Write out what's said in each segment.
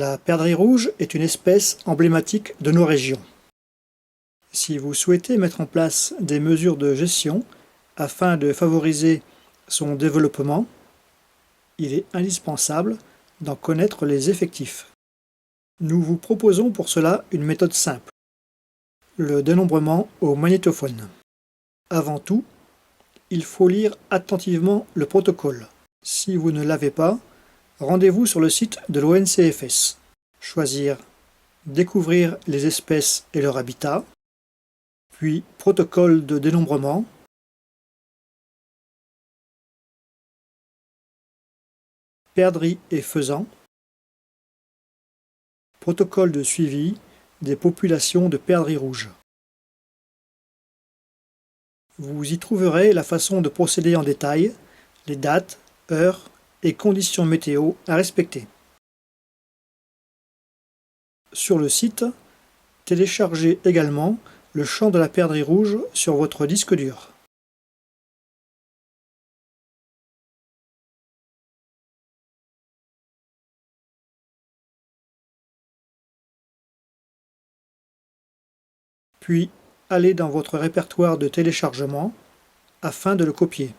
La perdrix rouge est une espèce emblématique de nos régions. Si vous souhaitez mettre en place des mesures de gestion afin de favoriser son développement, il est indispensable d'en connaître les effectifs. Nous vous proposons pour cela une méthode simple, le dénombrement au magnétophone. Avant tout, il faut lire attentivement le protocole. Si vous ne l'avez pas, rendez-vous sur le site de l'ONCFS. Choisir Découvrir les espèces et leur habitat, puis Protocole de dénombrement, Perdrix et faisans, Protocole de suivi des populations de perdrix rouge. Vous y trouverez la façon de procéder en détail, les dates, heures et conditions météo à respecter. Sur le site, téléchargez également le champ de la perdrix rouge sur votre disque dur. Puis, allez dans votre répertoire de téléchargement afin de le copier.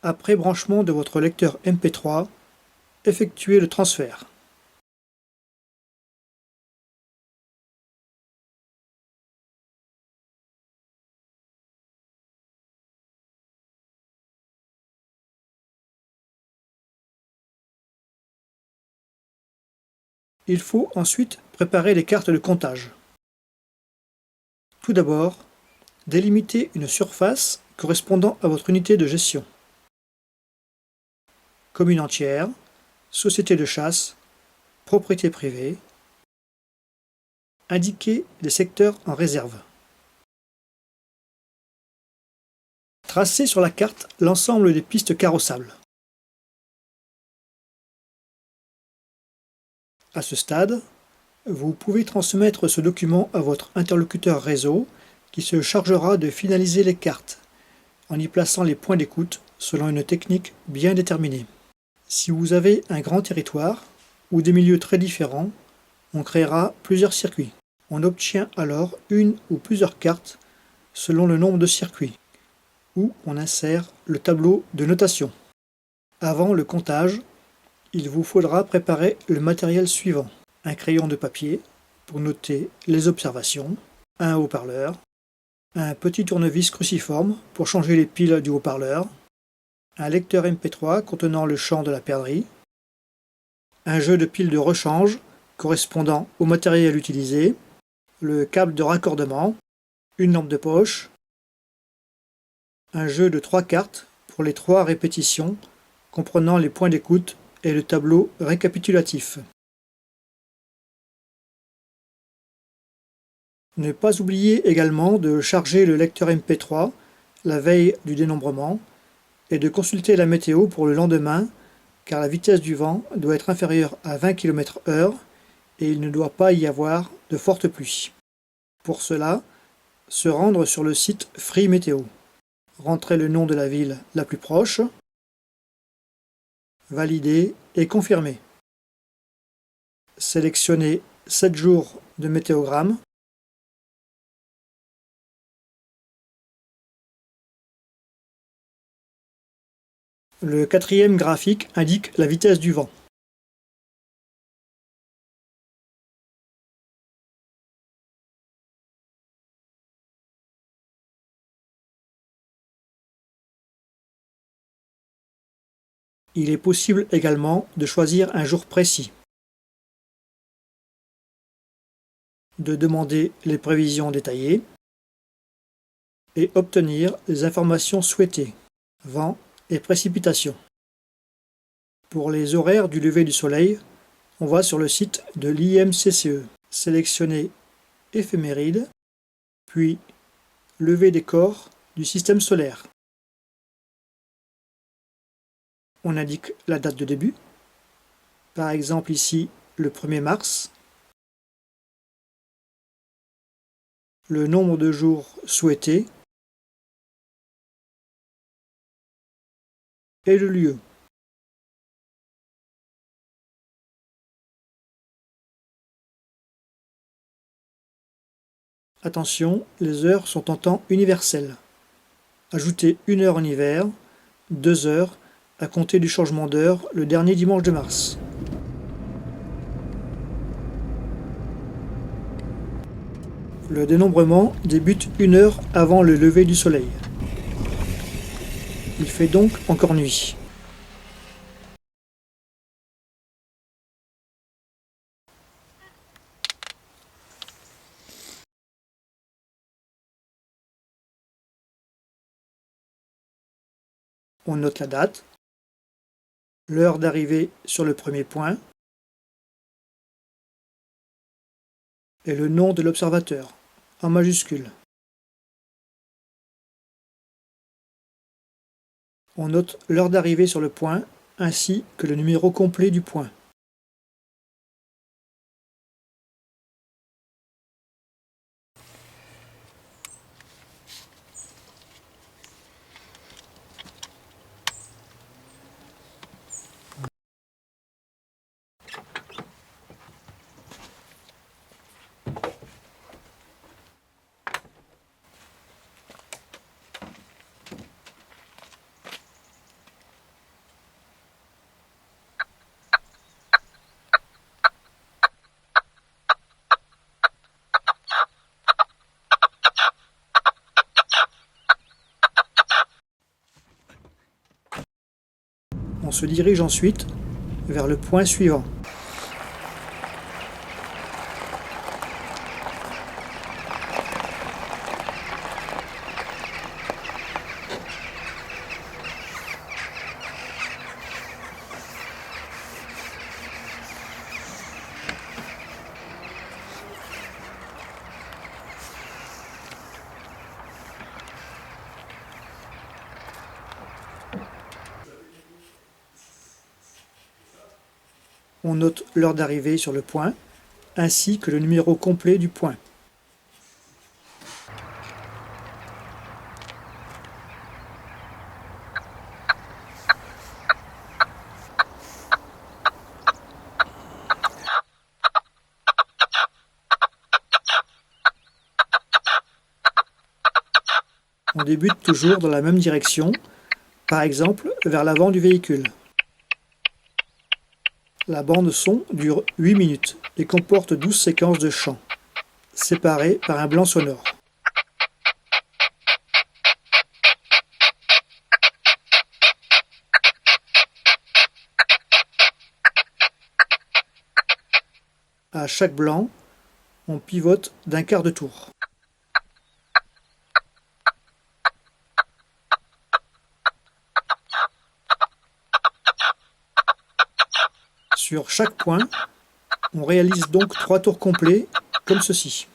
Après branchement de votre lecteur MP3, effectuez le transfert. Il faut ensuite préparer les cartes de comptage. Tout d'abord, délimitez une surface correspondant à votre unité de gestion. Commune entière, société de chasse, propriété privée. Indiquez les secteurs en réserve. Tracez sur la carte l'ensemble des pistes carrossables. À ce stade, vous pouvez transmettre ce document à votre interlocuteur réseau qui se chargera de finaliser les cartes en y plaçant les points d'écoute selon une technique bien déterminée. Si vous avez un grand territoire ou des milieux très différents, on créera plusieurs circuits. On obtient alors une ou plusieurs cartes selon le nombre de circuits, où on insère le tableau de notation. Avant le comptage, il vous faudra préparer le matériel suivant. Un crayon de papier pour noter les observations, un haut-parleur, un petit tournevis cruciforme pour changer les piles du haut-parleur, un lecteur MP3 contenant le champ de la perdrix, un jeu de piles de rechange correspondant au matériel utilisé, le câble de raccordement, une lampe de poche, un jeu de 3 cartes pour les 3 répétitions comprenant les points d'écoute et le tableau récapitulatif. Ne pas oublier également de charger le lecteur MP3 la veille du dénombrement et de consulter la météo pour le lendemain car la vitesse du vent doit être inférieure à 20 km/h et il ne doit pas y avoir de fortes pluies. Pour cela, se rendre sur le site Free Météo. Rentrez le nom de la ville la plus proche, valider et confirmer. Sélectionnez 7 jours de météogramme. Le 4e graphique indique la vitesse du vent. Il est possible également de choisir un jour précis, de demander les prévisions détaillées et obtenir les informations souhaitées, vent et précipitations. Pour les horaires du lever du soleil, on va sur le site de l'IMCCE. Sélectionnez éphéméride, puis lever des corps du système solaire. On indique la date de début, par exemple ici le 1er mars, le nombre de jours souhaités et le lieu. Attention, les heures sont en temps universel. Ajoutez 1 heure en hiver, 2 heures à compter du changement d'heure le dernier dimanche de mars. Le dénombrement débute 1 heure avant le lever du soleil. Il fait donc encore nuit. On note la date, l'heure d'arrivée sur le premier point et le nom de l'observateur, en majuscule. On note l'heure d'arrivée sur le point ainsi que le numéro complet du point. On se dirige ensuite vers le point suivant. On note l'heure d'arrivée sur le point, ainsi que le numéro complet du point. On débute toujours dans la même direction, par exemple vers l'avant du véhicule. La bande son dure 8 minutes et comporte 12 séquences de chant, séparées par un blanc sonore. À chaque blanc, on pivote d'un quart de tour. Sur chaque point, on réalise donc 3 tours complets, comme ceci.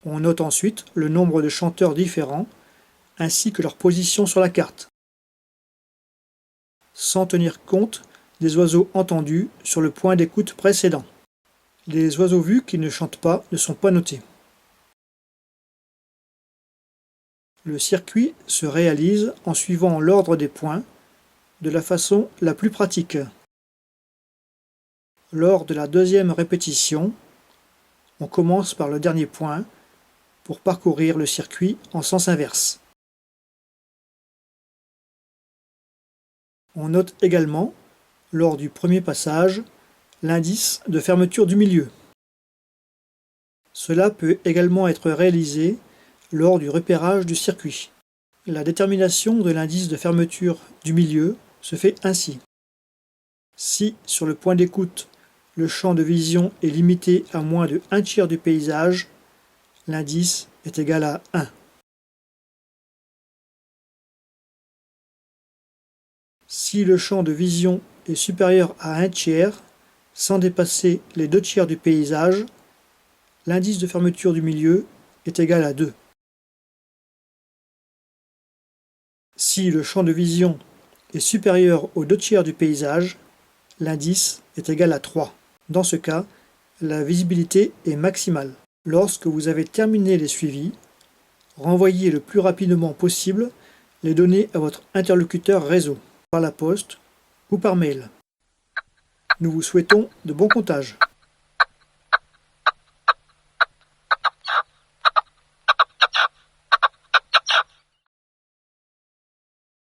On note ensuite le nombre de chanteurs différents, ainsi que leur position sur la carte, sans tenir compte des oiseaux entendus sur le point d'écoute précédent. Les oiseaux vus qui ne chantent pas ne sont pas notés. Le circuit se réalise en suivant l'ordre des points, de la façon la plus pratique. Lors de la deuxième répétition, on commence par le dernier point pour parcourir le circuit en sens inverse. On note également, lors du premier passage, l'indice de fermeture du milieu. Cela peut également être réalisé lors du repérage du circuit. La détermination de l'indice de fermeture du milieu se fait ainsi. Si, sur le point d'écoute, le champ de vision est limité à moins de 1/3 du paysage, l'indice est égal à 1. Si le champ de vision est supérieur à 1/3, sans dépasser les 2/3 du paysage, l'indice de fermeture du milieu est égal à 2. Si le champ de vision est supérieur aux 2/3 du paysage, l'indice est égal à 3. Dans ce cas, la visibilité est maximale. Lorsque vous avez terminé les suivis, renvoyez le plus rapidement possible les données à votre interlocuteur réseau, par la poste ou par mail. Nous vous souhaitons de bons comptages.